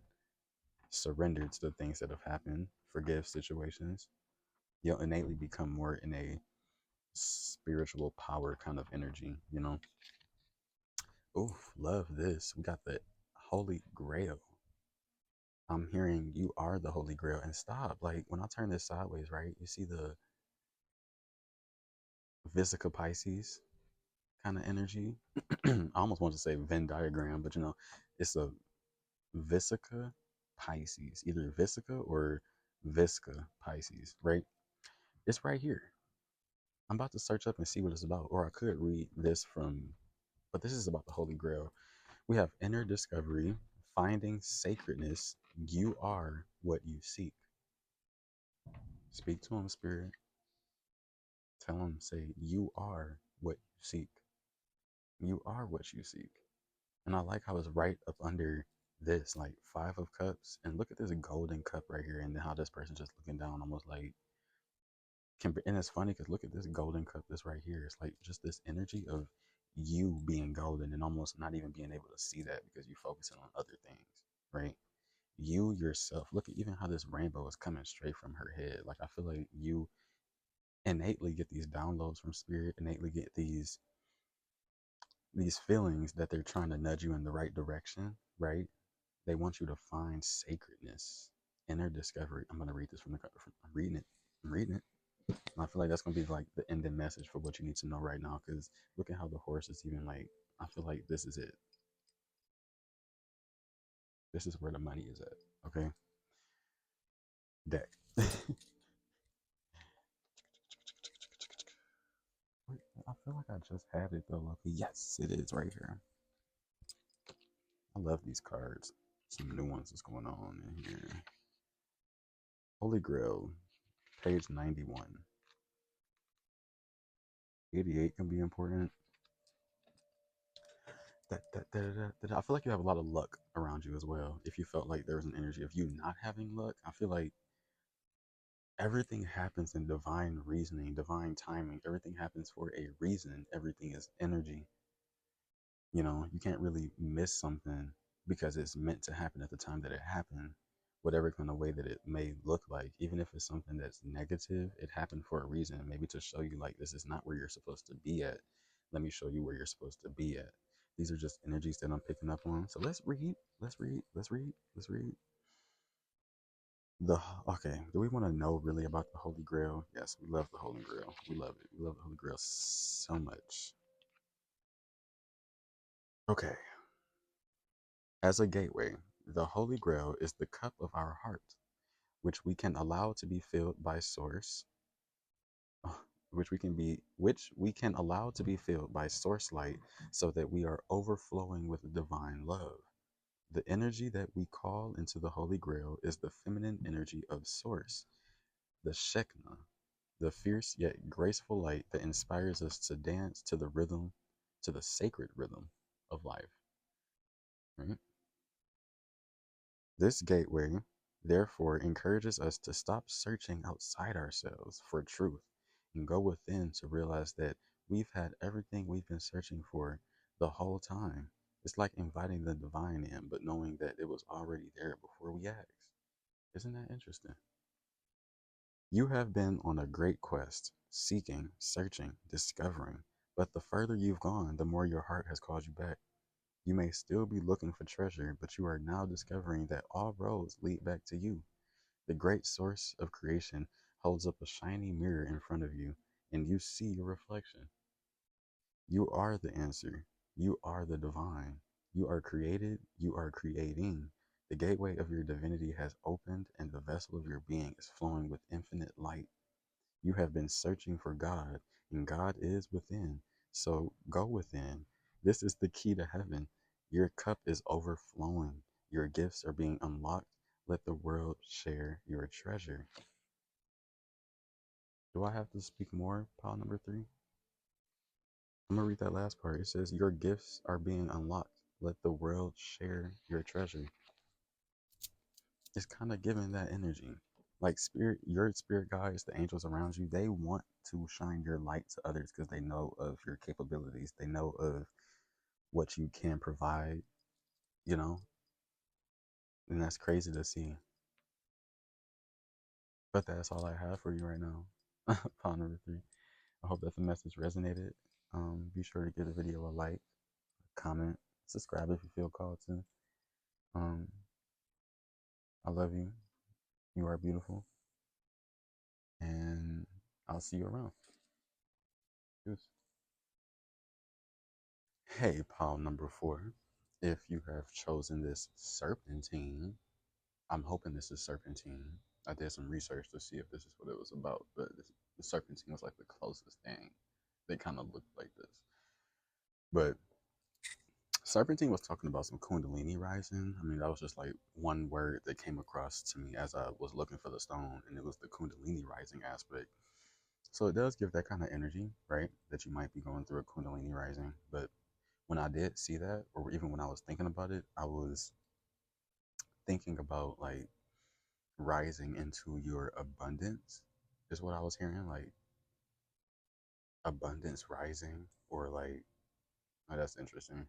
surrender to the things that have happened, forgive situations. You'll innately become more in a spiritual power kind of energy, you know? Oh, love this. We got the Holy Grail. I'm hearing you are the Holy Grail. And stop. Like when I turn this sideways, right? You see the Vesica Pisces kind of energy. I almost want to say Venn diagram, but it's a Vesica Pisces, either Vesica or Visca Pisces, right? It's right here. I'm about to search up and see what it's about, or I could read this from, but this is about the Holy Grail. We have inner discovery, finding sacredness. You are what you seek. Speak to him, Spirit. Tell him, say, you are what you seek. You are what you seek. And I like how it's right up under this, like Five of Cups. And look at this golden cup right here, and then how this person just looking down, almost like and it's funny because look at this golden cup, this right here. It's like just this energy of you being golden and almost not even being able to see that because you're focusing on other things, right? You yourself, look at even how this rainbow is coming straight from her head. Like I feel like you innately get these downloads from spirit, innately get these feelings that they're trying to nudge you in the right direction, right? They want you to find sacredness, inner discovery. I'm gonna read this from the. I'm reading it. I'm reading it. And I feel like that's gonna be like the ending message for what you need to know right now. Because look at how the horse is even like. I feel like this is it. This is where the money is at. Okay. Deck. I feel like I just had it though. Lucky. Yes, it is right here. I love these cards. Some new ones is going on in here. Holy Grail, page 91. 88 can be important. I feel like you have a lot of luck around you as well. If you felt like there was an energy of you not having luck, I feel like everything happens in divine reasoning, divine timing. Everything happens for a reason. Everything is energy. You can't really miss something because it's meant to happen at the time that it happened, whatever kind of way that it may look like. Even if it's something that's negative, it happened for a reason, maybe to show you like this is not where you're supposed to be at. Let me show you where you're supposed to be at. These are just energies that I'm picking up on. So let's read. Let's read. Let's read. Let's read. The okay. Do we want to know really about the Holy Grail? Yes, we love the Holy Grail. We love it. We love the Holy Grail so much. Okay. As a gateway, the Holy Grail is the cup of our heart, which we can allow to be filled by source, which we can allow to be filled by source light so that we are overflowing with divine love. The energy that we call into the Holy Grail is the feminine energy of source, the Shekinah, the fierce yet graceful light that inspires us to dance to the rhythm, to the sacred rhythm of life. Right? This gateway, therefore, encourages us to stop searching outside ourselves for truth and go within to realize that we've had everything we've been searching for the whole time. It's like inviting the divine in, but knowing that it was already there before we asked. Isn't that interesting? You have been on a great quest, seeking, searching, discovering, but the further you've gone, the more your heart has called you back. You may still be looking for treasure, but you are now discovering that all roads lead back to you. The great source of creation holds up a shiny mirror in front of you, and you see your reflection. You are the answer. You are the divine. You are created. You are creating. The gateway of your divinity has opened, and the vessel of your being is flowing with infinite light. You have been searching for God, and God is within. So go within. This is the key to heaven. Your cup is overflowing. Your gifts are being unlocked. Let the world share your treasure. Do I have to speak more, pile number 3? I'm gonna read that last part. It says, "Your gifts are being unlocked. Let the world share your treasure." It's kind of giving that energy. Like spirit, your spirit guides, the angels around you, they want to shine your light to others because they know of your capabilities. They know of what you can provide, you know, and that's crazy to see. But that's all I have for you right now. Pond number three. I hope that the message resonated. Be sure to give the video a like, comment, subscribe if you feel called to. Um, I love you. You are beautiful. And I'll see you around. Peace. Hey, pile number four. If you have chosen this Serpentine, I'm hoping this is Serpentine. I did some research to see if this is what it was about, but the Serpentine was like the closest thing. They kind of looked like this. But Serpentine was talking about some Kundalini rising. I mean, that was just like one word that came across to me as I was looking for the stone, and it was the Kundalini rising aspect. So it does give that kind of energy, right? That you might be going through a Kundalini rising. But when I did see that, or even when I was thinking about it, I was thinking about like rising into your abundance, is what I was hearing. Like abundance rising, or like, oh, that's interesting.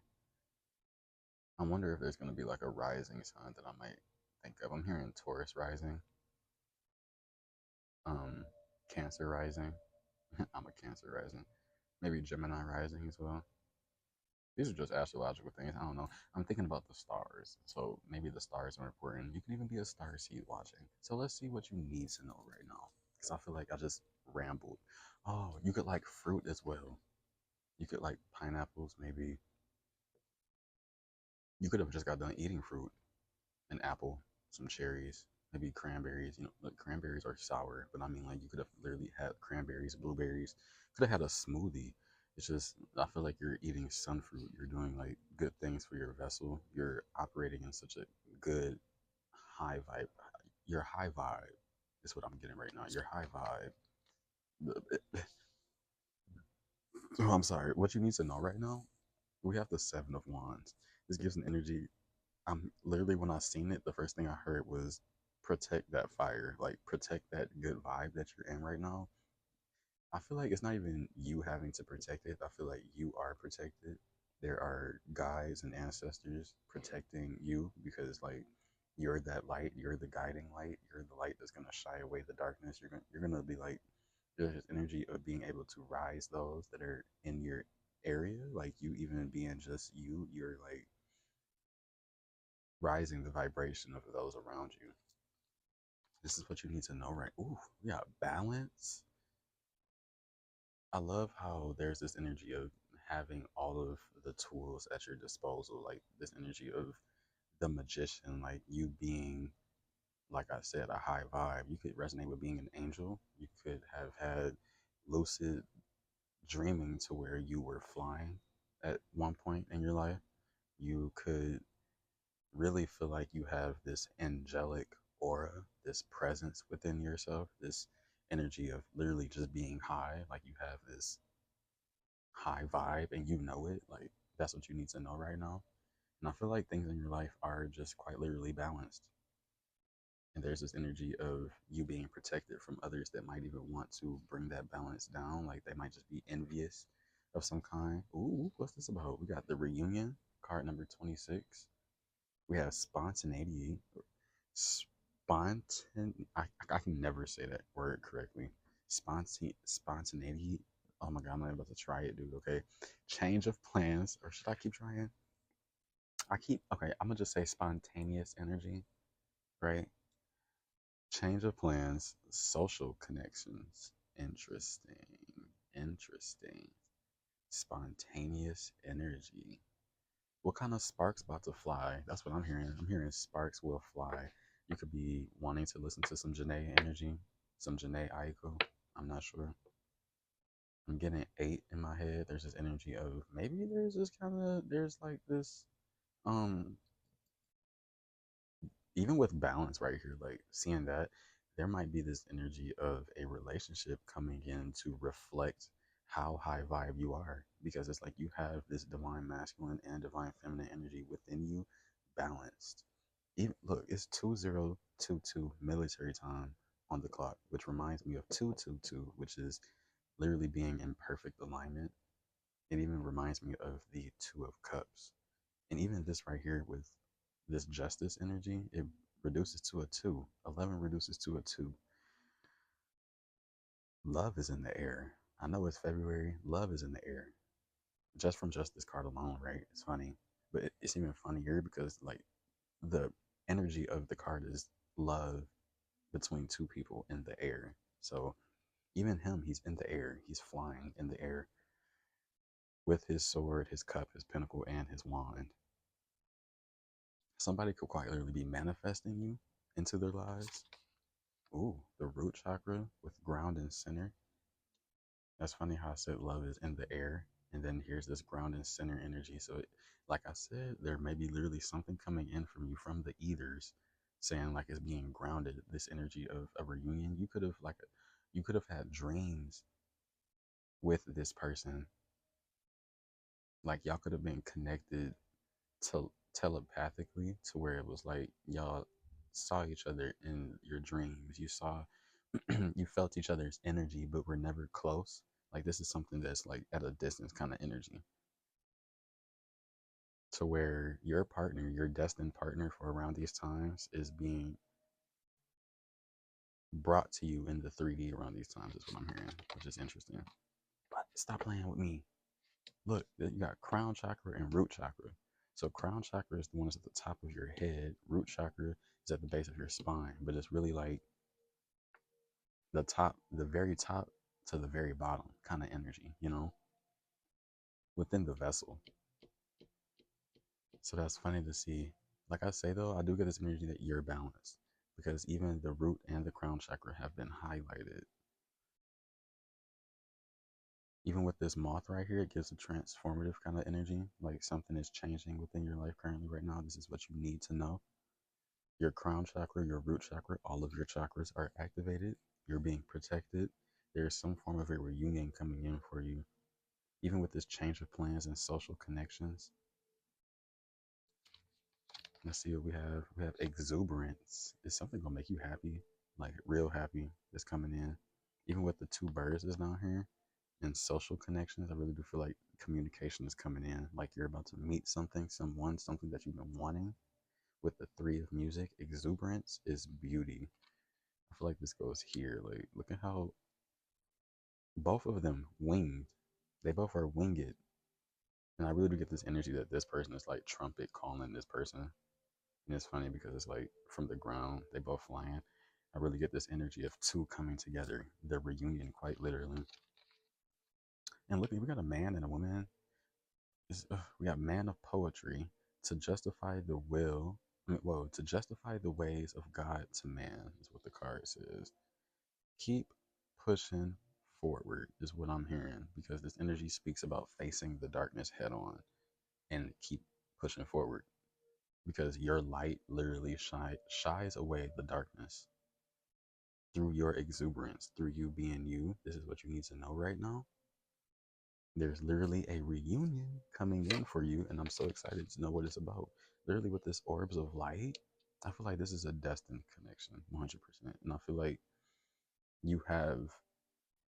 I wonder if there's going to be like a rising sign that I might think of. I'm hearing Taurus rising, um, Cancer rising. I'm a Cancer rising. Maybe Gemini rising as well. These are just astrological things. I don't know. I'm thinking about the stars. So maybe the stars are important. You can even be a star seed watching. So let's see what you need to know right now. Because I feel like I just rambled. Oh, you could like fruit as well. You could like pineapples, maybe. You could have just got done eating fruit, an apple, some cherries, maybe cranberries. You know, like cranberries are sour, but I mean, like you could have literally had cranberries, blueberries. Could have had a smoothie. It's just I feel like you're eating sun fruit. You're doing like good things for your vessel. You're operating in such a good high vibe. Your high vibe is what I'm getting right now. Your high vibe. Oh, I'm sorry. What you need to know right now, we have the Seven of Wands. This gives an energy. I'm literally when I seen it, the first thing I heard was protect that fire, like protect that good vibe that you're in right now. I feel like it's not even you having to protect it. I feel like you are protected. There are guides and ancestors protecting you because like you're that light, you're the guiding light, you're the light that's gonna shy away the darkness. You're gonna be like there's this energy of being able to rise those that are in your area, like you even being just you, you're like rising the vibration of those around you. This is what you need to know, right? Ooh, yeah, balance. I love how there's this energy of having all of the tools at your disposal, like this energy of the magician, like you being, like I said, a high vibe. You could resonate with being an angel. You could have had lucid dreaming to where you were flying at one point in your life. You could really feel like you have this angelic aura, this presence within yourself, this energy of literally just being high, like you have this high vibe and you know it. Like that's what you need to know right now. And I feel like things in your life are just quite literally balanced. And there's this energy of you being protected from others that might even want to bring that balance down. Like they might just be envious of some kind. Ooh, what's this about? We got the reunion, card number 26. We have spontaneity. I can never say that word correctly. Spontaneity. Oh my god, I'm not about to try it, dude. Okay. Change of plans. Or should I keep trying? Okay, I'm gonna just say spontaneous energy, right? Change of plans, social connections. Interesting. Interesting. Spontaneous energy. What kind of sparks about to fly? That's what I'm hearing. I'm hearing sparks will fly. You could be wanting to listen to some Janae energy, some Janae Aiko. I'm not sure. I'm getting eight in my head. There's this energy of maybe there's like this um even with balance right here, like seeing that there might be this energy of a relationship coming in to reflect how high vibe you are, because it's like you have this divine masculine and divine feminine energy within you balanced. Even look, it's 2022 military time on the clock, which reminds me of 222, which is literally being in perfect alignment. It even reminds me of the Two of Cups. And even this right here with this justice energy, it reduces to a 2. 11 reduces to a 2. Love is in the air. I know it's February. Love is in the air. Just from just this card alone, right? It's funny. But it's even funnier because, like, the energy of the card is love between two people in the air. So even him, he's in the air. He's flying in the air with his sword, his cup, his pinnacle, and his wand. Somebody could quite literally be manifesting you into their lives. Ooh, the root chakra with ground and center. That's funny how I said love is in the air, and then here's this ground and center energy. So, like I said, there may be literally something coming in from you from the ethers, saying like it's being grounded. This energy of a reunion. You could have had dreams with this person. Like y'all could have been connected telepathically to where it was like y'all saw each other in your dreams. You saw, you felt each other's energy, but were never close. Like this is something that's like at a distance kind of energy, to where your partner, your destined partner for around these times, is being brought to you in the 3D around these times, is what I'm hearing, which is interesting. But stop playing with me. Look, you got crown chakra and root chakra. So crown chakra is the one that's at the top of your head. Root chakra is at the base of your spine, but it's really like the top, the very top to the very bottom kind of energy, within the vessel. So that's funny to see. Like I say though, I do get this energy that you're balanced, because even the root and the crown chakra have been highlighted. Even with this moth right here, it gives a transformative kind of energy, like something is changing within your life currently right now. This is what you need to know. Your crown chakra, your root chakra, all of your chakras are activated. You're being protected. There's some form of a reunion coming in for you. Even with this change of plans and social connections. Let's see what we have. We have exuberance. Is something gonna make you happy? Like real happy that's coming in. Even with the two birds that's down here and social connections, I really do feel like communication is coming in. Like you're about to meet something, someone, something that you've been wanting. With the three of music, exuberance is beauty. I feel like this goes here. Like, look at how both of them winged. They both are winged. And I really do get this energy that this person is like trumpet calling this person. And it's funny because it's like from the ground, they both flying. I really get this energy of two coming together, the reunion, quite literally. And look, we got a man and a woman. We got man of poetry to justify the will. Whoa, to justify the ways of God to man is what the card says. Keep pushing forward is what I'm hearing, because this energy speaks about facing the darkness head on and keep pushing forward, because your light literally shies away the darkness through your exuberance, through you being you. This is what you need to know right now. There's literally a reunion coming in for you, and I'm so excited to know what it's about. Literally, with this orbs of light, I feel like this is a destined connection, 100%. And I feel like you have,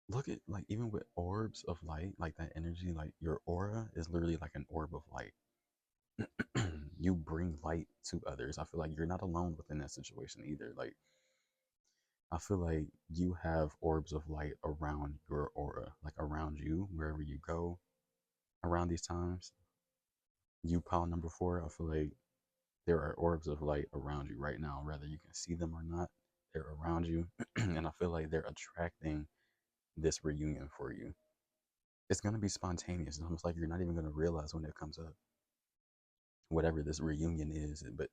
look at, like, even with orbs of light, like that energy, like your aura is literally like an orb of light. You bring light to others. I feel like you're not alone within that situation either. Like, I feel like you have orbs of light around your aura, like around you, wherever you go around these times. You, pile number 4, I feel like there are orbs of light around you right now, whether you can see them or not. They're around you. And I feel like they're attracting this reunion for you. It's going to be spontaneous. It's almost like you're not even going to realize when it comes up, whatever this reunion is. But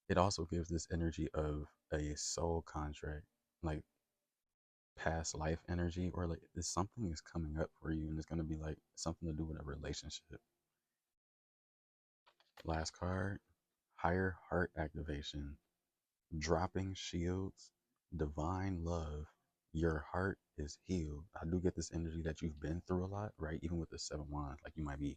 it also gives this energy of a soul contract, like past life energy, or like this something is coming up for you, and it's going to be like something to do with a relationship. Last card, higher heart activation, dropping shields, divine love, your heart is healed. I do get this energy that you've been through a lot, right? Even with the seven wands, like you might be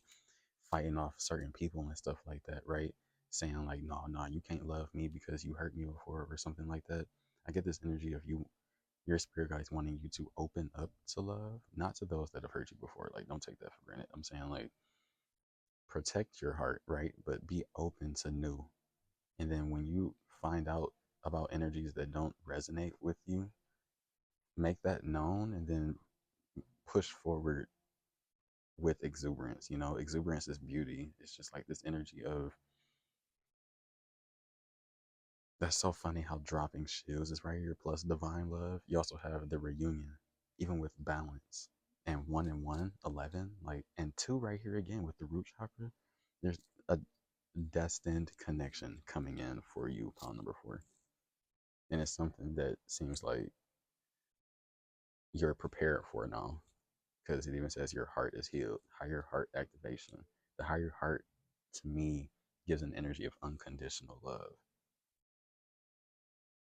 fighting off certain people and stuff like that, right? Saying like, no, no, you can't love me because you hurt me before or something like that. I get this energy of you, your spirit guides wanting you to open up to love, not to those that have hurt you before. Like, don't take that for granted. I'm saying like protect your heart, right? But be open to new. And then when you find out about energies that don't resonate with you, make that known and then push forward with exuberance. You know, exuberance is beauty. It's just like this energy of, that's so funny how dropping shields is right here plus divine love. You also have the reunion, even with balance. And 1 and 1, 11, like, and 2 right here again with the root chakra. There's a destined connection coming in for you, pile number 4. And it's something that seems like you're prepared for now, because it even says your heart is healed. Higher heart activation. The higher heart, to me, gives an energy of unconditional love.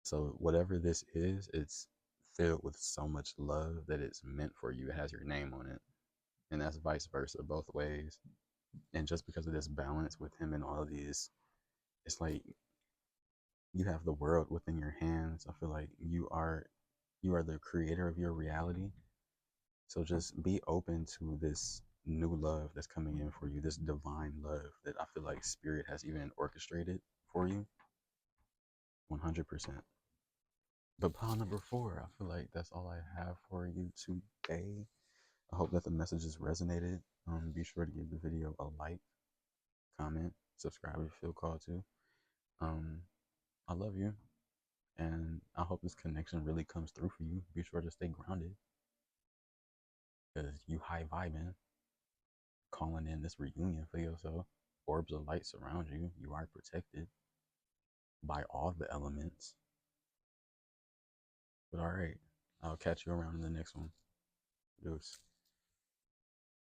So whatever this is, it's filled with so much love that it's meant for you. It has your name on it. And that's vice versa, both ways. And just because of this balance with him and all of these, it's like you have the world within your hands. I feel like you are the creator of your reality. So just be open to this new love that's coming in for you, this divine love that I feel like spirit has even orchestrated for you. 100%. But pile number 4, I feel like that's all I have for you today. I hope that the messages resonated. Be sure to give the video a like, comment, subscribe if you feel called to. Um, I love you, and I hope this connection really comes through for you. Be sure to stay grounded, because you high vibing, calling in this reunion for yourself. Orbs of light surround you. You are protected by all the elements. But all right, I'll catch you around in the next one. Deuce.